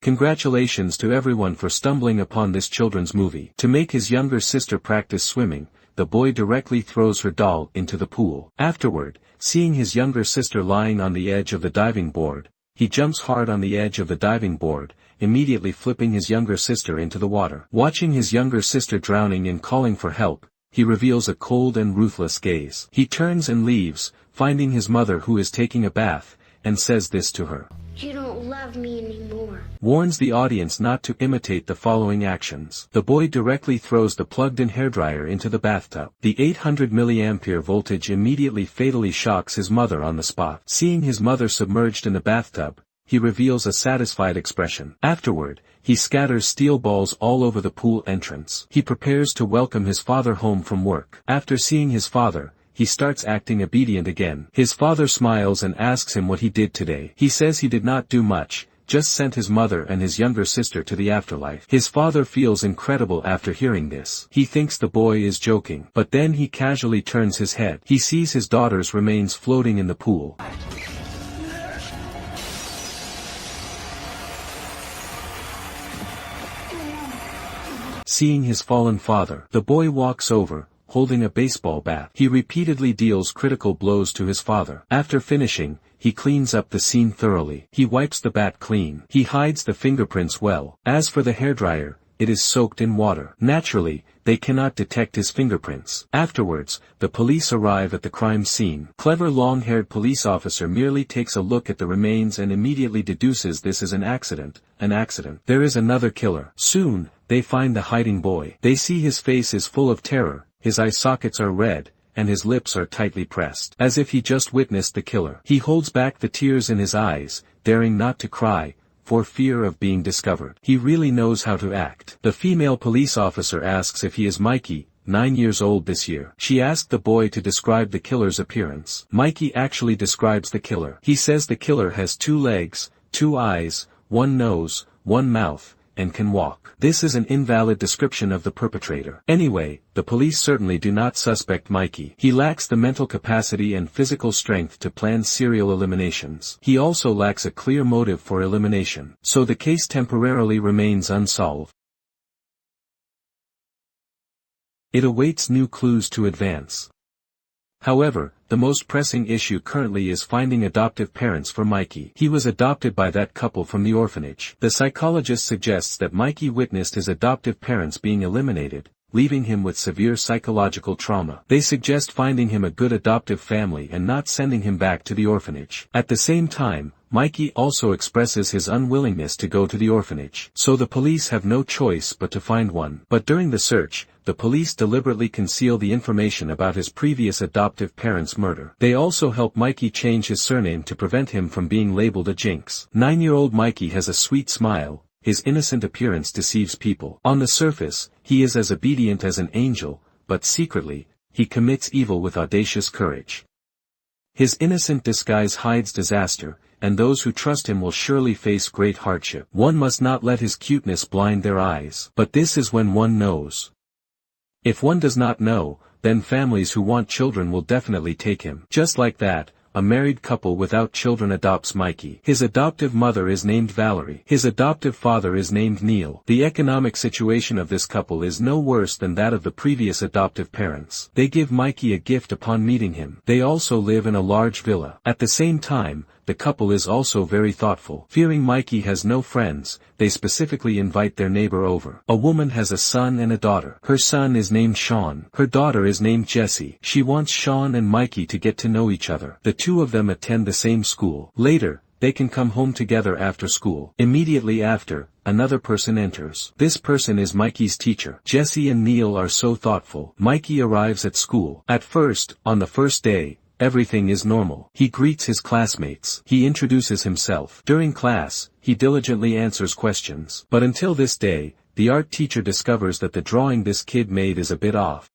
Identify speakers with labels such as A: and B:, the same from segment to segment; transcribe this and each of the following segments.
A: Congratulations to everyone for stumbling upon this children's movie. To make his younger sister practice swimming, the boy directly throws her doll into the pool. Afterward, seeing his younger sister lying on the edge of the diving board, he jumps hard on the edge of the diving board, immediately flipping his younger sister into the water. Watching his younger sister drowning and calling for help, he reveals a cold and ruthless gaze. He turns and leaves, finding his mother who is taking a bath, and says this to her.
B: You don't love me anymore.
A: Warns the audience not to imitate the following actions. The boy directly throws the plugged-in hairdryer into the bathtub. The 800 mA voltage immediately fatally shocks his mother on the spot. Seeing his mother submerged in the bathtub, he reveals a satisfied expression. Afterward, he scatters steel balls all over the pool entrance. He prepares to welcome his father home from work. After seeing his father, he starts acting obedient again. His father smiles and asks him what he did today. He says he did not do much, just sent his mother and his younger sister to the afterlife. His father feels incredible after hearing this. He thinks the boy is joking, but then he casually turns his head. He sees his daughter's remains floating in the pool. Seeing his fallen father, the boy walks over, holding a baseball bat. He repeatedly deals critical blows to his father. After finishing, he cleans up the scene thoroughly. He wipes the bat clean. He hides the fingerprints well. As for the hairdryer, it is soaked in water. Naturally, they cannot detect his fingerprints. Afterwards, the police arrive at the crime scene. Clever long-haired police officer merely takes a look at the remains and immediately deduces this is an accident. There is another killer. Soon, they find the hiding boy. They see his face is full of terror, his eye sockets are red, and his lips are tightly pressed, as if he just witnessed the killer. He holds back the tears in his eyes, daring not to cry, for fear of being discovered. He really knows how to act. The female police officer asks if he is Mikey, 9 years old this year. She asked the boy to describe the killer's appearance. Mikey actually describes the killer. He says the killer has 2 legs, 2 eyes, 1 nose, 1 mouth, and can walk. This is an invalid description of the perpetrator. Anyway, the police certainly do not suspect Mikey. He lacks the mental capacity and physical strength to plan serial eliminations. He also lacks a clear motive for elimination. So the case temporarily remains unsolved. It awaits new clues to advance. However, the most pressing issue currently is finding adoptive parents for Mikey. He was adopted by that couple from the orphanage. The psychologist suggests that Mikey witnessed his adoptive parents being eliminated, leaving him with severe psychological trauma. They suggest finding him a good adoptive family and not sending him back to the orphanage. At the same time, Mikey also expresses his unwillingness to go to the orphanage. So the police have no choice but to find one. But during the search, the police deliberately conceal the information about his previous adoptive parents' murder. They also help Mikey change his surname to prevent him from being labeled a jinx. 9-year-old Mikey has a sweet smile. His innocent appearance deceives people. On the surface, he is as obedient as an angel, but secretly, he commits evil with audacious courage. His innocent disguise hides disaster, and those who trust him will surely face great hardship. One must not let his cuteness blind their eyes. But this is when one knows. If one does not know, then families who want children will definitely take him. Just like that, a married couple without children adopts Mikey. His adoptive mother is named Valerie. His adoptive father is named Neil. The economic situation of this couple is no worse than that of the previous adoptive parents. They give Mikey a gift upon meeting him. They also live in a large villa. At the same time, the couple is also very thoughtful. Fearing Mikey has no friends, they specifically invite their neighbor over. A woman has a son and a daughter. Her son is named Sean. Her daughter is named Jessie. She wants Sean and Mikey to get to know each other. The 2 of them attend the same school. Later, they can come home together after school. Immediately after, another person enters. This person is Mikey's teacher. Jessie and Neil are so thoughtful. Mikey arrives at school. At first, on the first day, everything is normal. He greets his classmates. He introduces himself. During class, he diligently answers questions. But until this day, the art teacher discovers that the drawing this kid made is a bit off.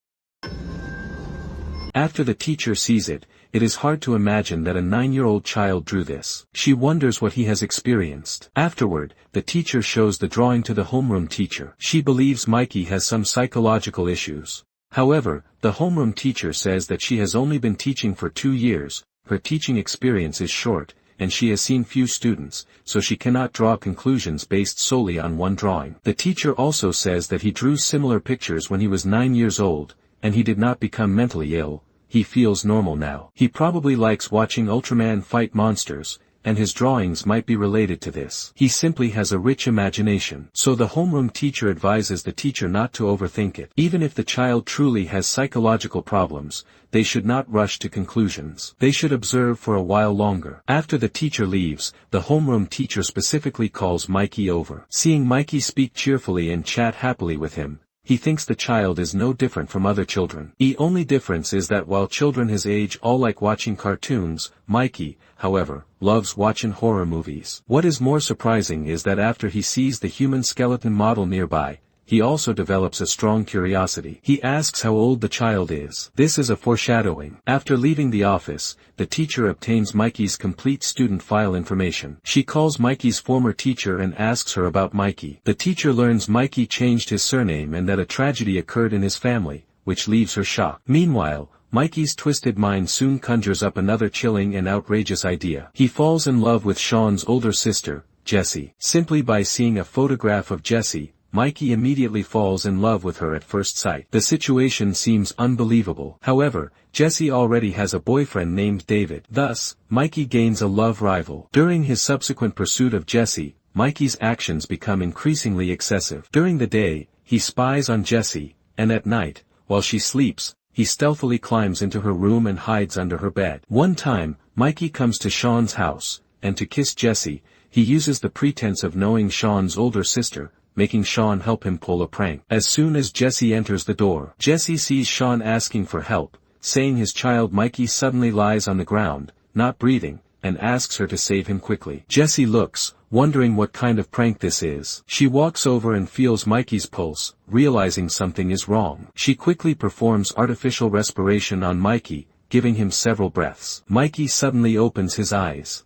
A: After the teacher sees it, it is hard to imagine that a 9-year-old child drew this. She wonders what he has experienced. Afterward, the teacher shows the drawing to the homeroom teacher. She believes Mikey has some psychological issues. However, the homeroom teacher says that she has only been teaching for 2 years, her teaching experience is short, and she has seen few students, so she cannot draw conclusions based solely on one drawing. The teacher also says that he drew similar pictures when he was 9 years old, and he did not become mentally ill. He feels normal now. He probably likes watching Ultraman fight monsters, and his drawings might be related to this. He simply has a rich imagination. So the homeroom teacher advises the teacher not to overthink it. Even if the child truly has psychological problems, they should not rush to conclusions. They should observe for a while longer. After the teacher leaves, the homeroom teacher specifically calls Mikey over. Seeing Mikey speak cheerfully and chat happily with him, he thinks the child is no different from other children. The only difference is that while children his age all like watching cartoons, Mikey, however, loves watching horror movies. What is more surprising is that after he sees the human skeleton model nearby, he also develops a strong curiosity. He asks how old the child is. This is a foreshadowing. After leaving the office, the teacher obtains Mikey's complete student file information. She calls Mikey's former teacher and asks her about Mikey. The teacher learns Mikey changed his surname and that a tragedy occurred in his family, which leaves her shocked. Meanwhile, Mikey's twisted mind soon conjures up another chilling and outrageous idea. He falls in love with Sean's older sister, Jessie. Simply by seeing a photograph of Jessie, Mikey immediately falls in love with her at first sight. The situation seems unbelievable. However, Jessie already has a boyfriend named David. Thus, Mikey gains a love rival. During his subsequent pursuit of Jessie, Mikey's actions become increasingly excessive. During the day, he spies on Jessie, and at night, while she sleeps, he stealthily climbs into her room and hides under her bed. One time, Mikey comes to Sean's house, and to kiss Jessie, he uses the pretense of knowing Sean's older sister, making Sean help him pull a prank. As soon as Jessie enters the door, Jessie sees Sean asking for help, saying his child Mikey suddenly lies on the ground, not breathing, and asks her to save him quickly. Jessie looks, wondering what kind of prank this is. She walks over and feels Mikey's pulse, realizing something is wrong. She quickly performs artificial respiration on Mikey, giving him several breaths. Mikey suddenly opens his eyes.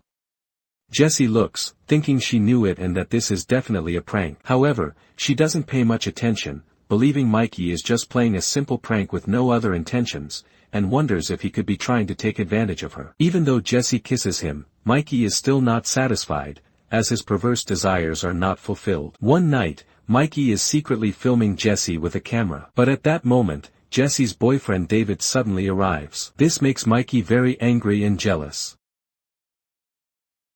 A: Jessie looks, thinking she knew it and that this is definitely a prank. However, she doesn't pay much attention, believing Mikey is just playing a simple prank with no other intentions, and wonders if he could be trying to take advantage of her. Even though Jessie kisses him, Mikey is still not satisfied, as his perverse desires are not fulfilled. One night, Mikey is secretly filming Jessie with a camera. But at that moment, Jessie's boyfriend David suddenly arrives. This makes Mikey very angry and jealous.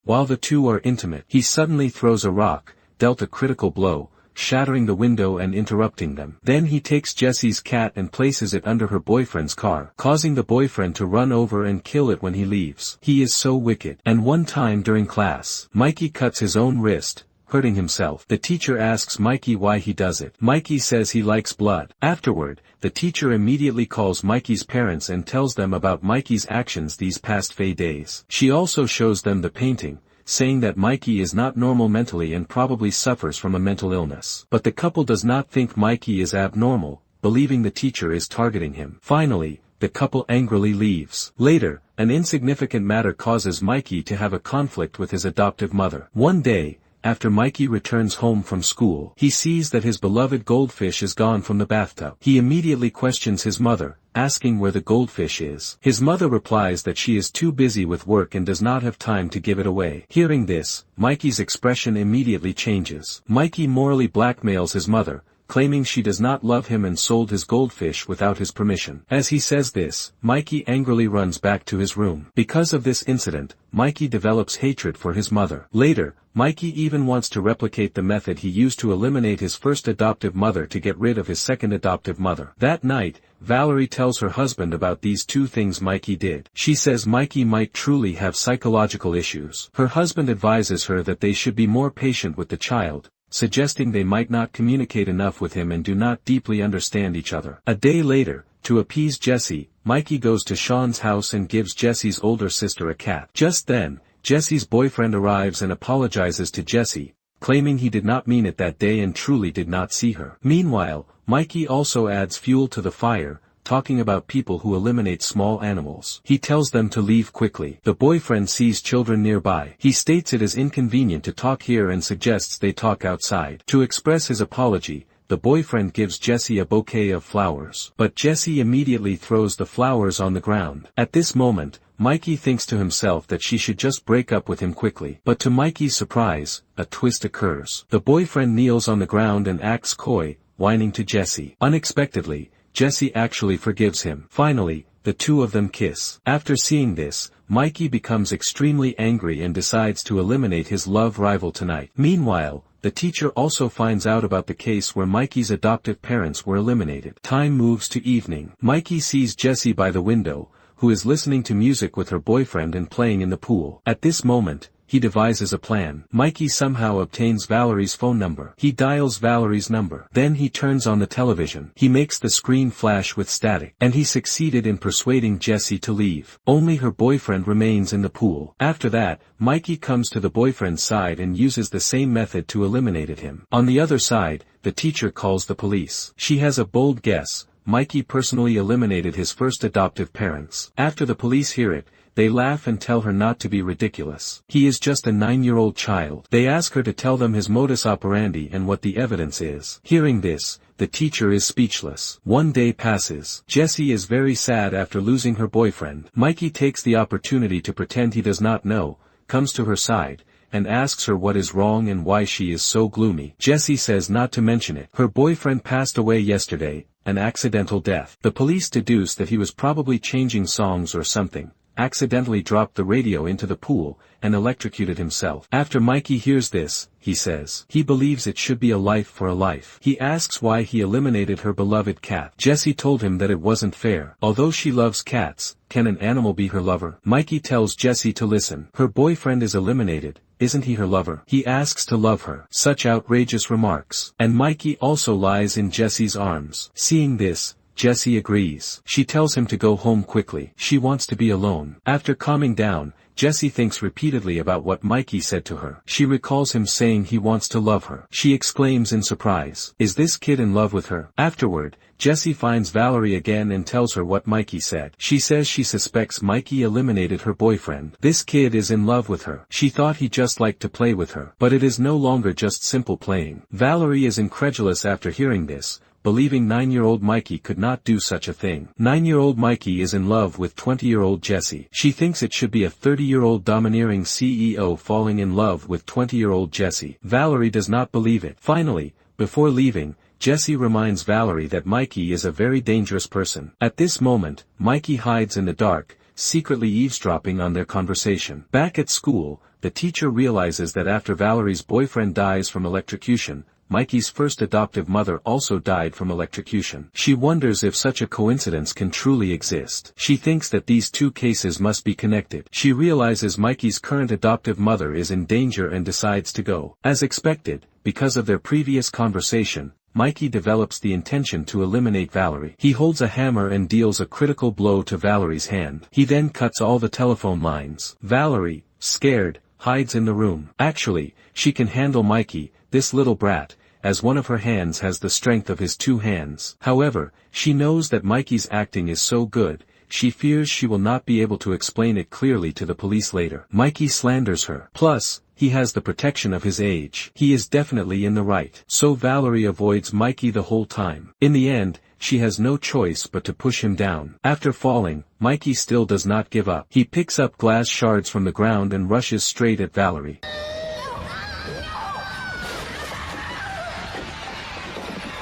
A: While the two are intimate, he suddenly throws a rock, dealt a critical blow, shattering the window and interrupting them. Then he takes Jessie's cat and places it under her boyfriend's car, causing the boyfriend to run over and kill it when he leaves. He is so wicked. And one time during class, Mikey cuts his own wrist, hurting himself. The teacher asks Mikey why he does it. Mikey says he likes blood. Afterward, the teacher immediately calls Mikey's parents and tells them about Mikey's actions these past few days. She also shows them the painting, saying that Mikey is not normal mentally and probably suffers from a mental illness. But the couple does not think Mikey is abnormal, believing the teacher is targeting him. Finally, the couple angrily leaves. Later, an insignificant matter causes Mikey to have a conflict with his adoptive mother. One day, after Mikey returns home from school, he sees that his beloved goldfish is gone from the bathtub. He immediately questions his mother, asking where the goldfish is. His mother replies that she is too busy with work and does not have time to give it away. Hearing this, Mikey's expression immediately changes. Mikey morally blackmails his mother, claiming she does not love him and sold his goldfish without his permission. As he says this, Mikey angrily runs back to his room. Because of this incident, Mikey develops hatred for his mother. Later, Mikey even wants to replicate the method he used to eliminate his first adoptive mother to get rid of his second adoptive mother. That night, Valerie tells her husband about these two things Mikey did. She says Mikey might truly have psychological issues. Her husband advises her that they should be more patient with the child, suggesting they might not communicate enough with him and do not deeply understand each other. A day later, to appease Jessie, Mikey goes to Sean's house and gives Jessie's older sister a cat. Just then, Jessie's boyfriend arrives and apologizes to Jessie, claiming he did not mean it that day and truly did not see her. Meanwhile, Mikey also adds fuel to the fire, talking about people who eliminate small animals. He tells them to leave quickly. The boyfriend sees children nearby. He states it is inconvenient to talk here and suggests they talk outside. To express his apology, the boyfriend gives Jesse a bouquet of flowers. But Jesse immediately throws the flowers on the ground. At this moment, Mikey thinks to himself that she should just break up with him quickly. But to Mikey's surprise, a twist occurs. The boyfriend kneels on the ground and acts coy, whining to Jesse. Unexpectedly, Jesse actually forgives him. Finally, the two of them kiss. After seeing this, Mikey becomes extremely angry and decides to eliminate his love rival tonight. Meanwhile, the teacher also finds out about the case where Mikey's adoptive parents were eliminated. Time moves to evening. Mikey sees Jesse by the window, who is listening to music with her boyfriend and playing in the pool. At this moment, he devises a plan. Mikey somehow obtains Valerie's phone number. He dials Valerie's number. Then he turns on the television. He makes the screen flash with static. And he succeeded in persuading Jesse to leave. Only her boyfriend remains in the pool. After that, Mikey comes to the boyfriend's side and uses the same method to eliminate him. On the other side, the teacher calls the police. She has a bold guess. Mikey personally eliminated his first adoptive parents. After the police hear it, they laugh and tell her not to be ridiculous. He is just a 9-year-old child. They ask her to tell them his modus operandi and what the evidence is. Hearing this, the teacher is speechless. One day passes. Jessie is very sad after losing her boyfriend. Mikey takes the opportunity to pretend he does not know, comes to her side, and asks her what is wrong and why she is so gloomy. Jessie says not to mention it. Her boyfriend passed away yesterday, an accidental death. The police deduce that he was probably changing songs or something, accidentally dropped the radio into the pool, and electrocuted himself. After Mikey hears this, he says he believes it should be a life for a life. He asks why he eliminated her beloved cat. Jessie told him that it wasn't fair. Although she loves cats, can an animal be her lover? Mikey tells Jessie to listen. Her boyfriend is eliminated. Isn't he her lover? He asks to love her. Such outrageous remarks. And Mikey also lies in Jessie's arms. Seeing this, Jessie agrees. She tells him to go home quickly. She wants to be alone. After calming down, Jessie thinks repeatedly about what Mikey said to her. She recalls him saying he wants to love her. She exclaims in surprise, "Is this kid in love with her?" Afterward, Jessie finds Valerie again and tells her what Mikey said. She says she suspects Mikey eliminated her boyfriend. This kid is in love with her. She thought he just liked to play with her. But it is no longer just simple playing. Valerie is incredulous after hearing this, believing 9-year-old Mikey could not do such a thing. 9-year-old Mikey is in love with 20-year-old Jessie. She thinks it should be a 30-year-old domineering CEO falling in love with 20-year-old Jessie. Valerie does not believe it. Finally, before leaving, Jessie reminds Valerie that Mikey is a very dangerous person. At this moment, Mikey hides in the dark, secretly eavesdropping on their conversation. Back at school, the teacher realizes that after Valerie's boyfriend dies from electrocution, Mikey's first adoptive mother also died from electrocution. She wonders if such a coincidence can truly exist. She thinks that these two cases must be connected. She realizes Mikey's current adoptive mother is in danger and decides to go. As expected, because of their previous conversation, Mikey develops the intention to eliminate Valerie. He holds a hammer and deals a critical blow to Valerie's hand. He then cuts all the telephone lines. Valerie, scared, hides in the room. Actually, she can handle Mikey, this little brat, as one of her hands has the strength of his two hands. However, she knows that Mikey's acting is so good, she fears she will not be able to explain it clearly to the police later. Mikey slanders her. Plus, he has the protection of his age. He is definitely in the right. So Valerie avoids Mikey the whole time. In the end, she has no choice but to push him down. After falling, Mikey still does not give up. He picks up glass shards from the ground and rushes straight at Valerie.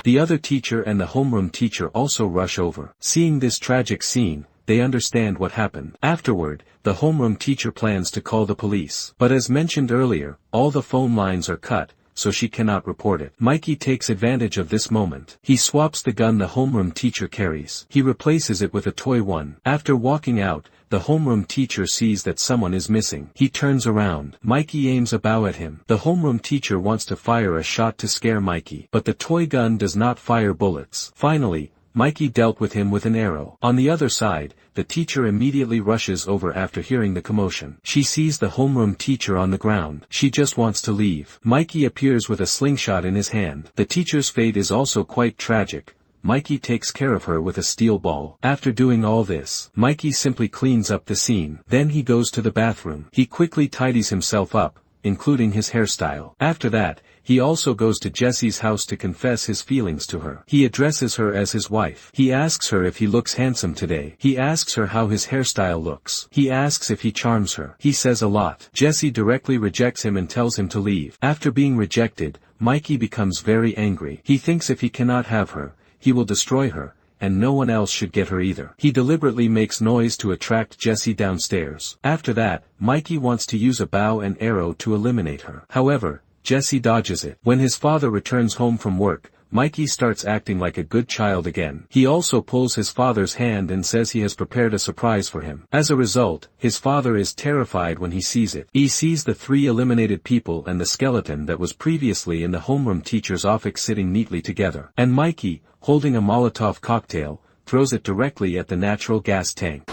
A: The other teacher and the homeroom teacher also rush over. Seeing this tragic scene, they understand what happened. Afterward, the homeroom teacher plans to call the police. But as mentioned earlier, all the phone lines are cut, so she cannot report it. Mikey takes advantage of this moment. He swaps the gun the homeroom teacher carries. He replaces it with a toy one. After walking out, the homeroom teacher sees that someone is missing. He turns around. Mikey aims a bow at him. The homeroom teacher wants to fire a shot to scare Mikey, but the toy gun does not fire bullets. Finally, Mikey dealt with him with an arrow. On the other side, the teacher immediately rushes over after hearing the commotion. She sees the homeroom teacher on the ground. She just wants to leave. Mikey appears with a slingshot in his hand. The teacher's fate is also quite tragic. Mikey takes care of her with a steel ball. After doing all this, Mikey simply cleans up the scene. Then he goes to the bathroom. He quickly tidies himself up, including his hairstyle. After that, he also goes to Jesse's house to confess his feelings to her. He addresses her as his wife. He asks her if he looks handsome today. He asks her how his hairstyle looks. He asks if he charms her. He says a lot. Jesse directly rejects him and tells him to leave. After being rejected, Mikey becomes very angry. He thinks if he cannot have her, he will destroy her, and no one else should get her either. He deliberately makes noise to attract Jesse downstairs. After that, Mikey wants to use a bow and arrow to eliminate her. However, Jesse dodges it. When his father returns home from work, Mikey starts acting like a good child again. He also pulls his father's hand and says he has prepared a surprise for him. As a result, his father is terrified when he sees it. He sees the 3 eliminated people and the skeleton that was previously in the homeroom teacher's office sitting neatly together. And Mikey, holding a Molotov cocktail, throws it directly at the natural gas tank.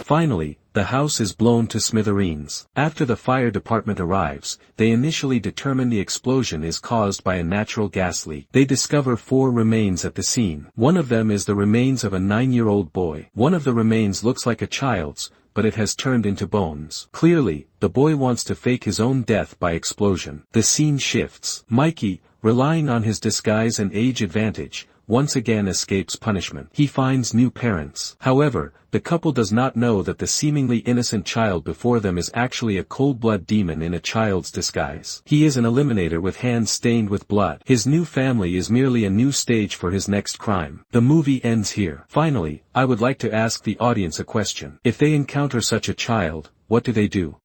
A: Finally, the house is blown to smithereens. After the fire department arrives, they initially determine the explosion is caused by a natural gas leak. They discover 4 remains at the scene. One of them is the remains of a 9-year-old boy. One of the remains looks like a child's, but it has turned into bones. Clearly, the boy wants to fake his own death by explosion. The scene shifts. Mikey, relying on his disguise and age advantage, once again escapes punishment. He finds new parents. However, the couple does not know that the seemingly innocent child before them is actually a cold-blood demon in a child's disguise. He is an eliminator with hands stained with blood. His new family is merely a new stage for his next crime. The movie ends here. Finally, I would like to ask the audience a question. If they encounter such a child, what do they do?